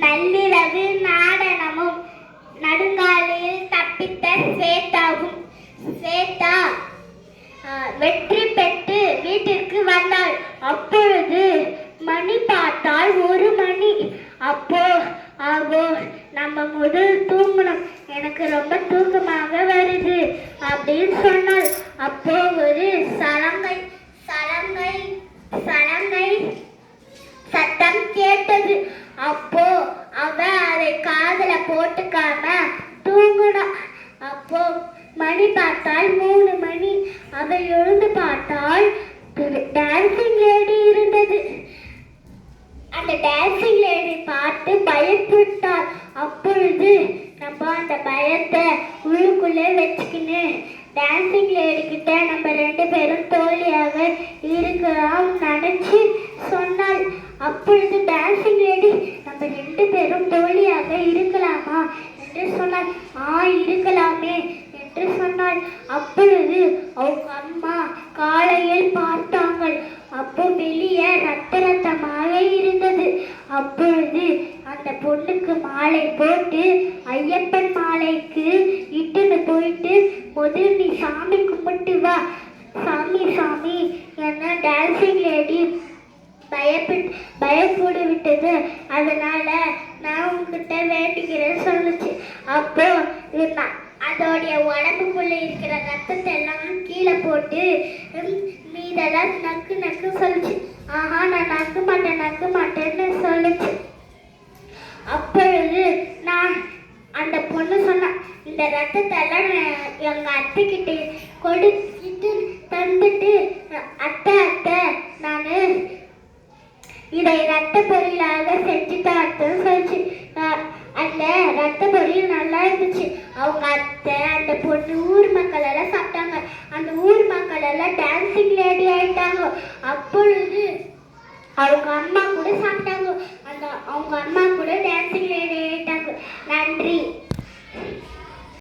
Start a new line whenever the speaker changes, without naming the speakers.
நள்ளிரவு நாடனமும் நடுங்காலையில் தப்பித்த ஸ்வேதாவும். ஸ்வேதா வெற்றி பெற்று வீட்டிற்கு வந்தாள். அப்பொழுது மணி பார்த்தால் 1 மணி. அப்போ அவோ நம்ம முதல் தூங்கணும், எனக்கு ரொம்ப தூக்கமாக வருது அப்படின்னு சொன்னாள். அப்போ ஒரு சலங்கை சலங்கை சலங்கை சத்தம் கேட்டது. அப்போ அவ அதை காதுல போட்டுக்காம தூங்கணும். அப்போ மணி பார்த்தால் 3 மணி. அவ எழுந்து பார்த்தால் டான்சிங் லேடி இருந்தது. அந்த டான்சிங் லேடி பார்த்து பயப்பட்டாள். அப்பொழுது நம்ம அந்த பயத்தை உள்ளுக்குள்ளே வச்சுக்கின்னு டான்சிங் லேடி கிட்ட நம்ம 2 பேரும் தோழியாக இருக்கலாம் நினைச்சு சொன்னாள். அப்பொழுது டான்சிங் லேடி நம்ம 2 பேரும் தோழியாக இருக்கலாமா என்று சொன்னாள். இருக்கலாமே என்று சொன்னாள். அப்பொழுது அவங்க அம்மா காலையில் பார்த்தாங்கள். அப்போ வெளியே ரத்தமாக இருந்தது. அப்பொழுது அந்த பொண்ணுக்கு மாலை போட்டு ஐயப்பன் மாலைக்கு இட்டுன்னு போயிட்டு முதல் நீ சாமி கும்பிட்டு வா, சாமி சாமி என்ன டான்சிங் லேடி பயப்படு விட்டது, அதனால நான் உங்ககிட்ட வேண்டிக்கிறேன்னு சொல்லுச்சு. அப்போ அதோடைய உடம்புக்குள்ள இருக்கிற ரத்தத்தை எல்லாம் கீழே போட்டு மீதெல்லாம் நக்கு நக்கு சொல்லுச்சு. நான் நக்க மாட்டேன்னு சொல்லுச்சு. அப்பொழுது நான் அந்த பொண்ணு சொன்ன இந்த ரத்தத்தை எல்லாம் எங்க அத்தை கிட்ட கொடுத்துட்டு தந்துட்டு, அத்தை நானு இதை ரத்த பொரியலாக செஞ்சுட்டான்னு சொல்லிச்சு. அந்த ரத்த பொரியல் நல்லா இருந்துச்சு. அவங்க அத்தை அந்த பொண்ணு ஊர் மக்கள் எல்லாம் சாப்பிட்டாங்க. அந்த ஊர் மக்கள் எல்லாம் டான்சிங் லேடி ஆயிட்டாங்க. அப்பொழுது அவங்க அம்மா கூட சாப்பிட்டாங்க. அவங்க அம்மா கூட டான்சிங் லேடி ஆயிட்டாங்க. நன்றி.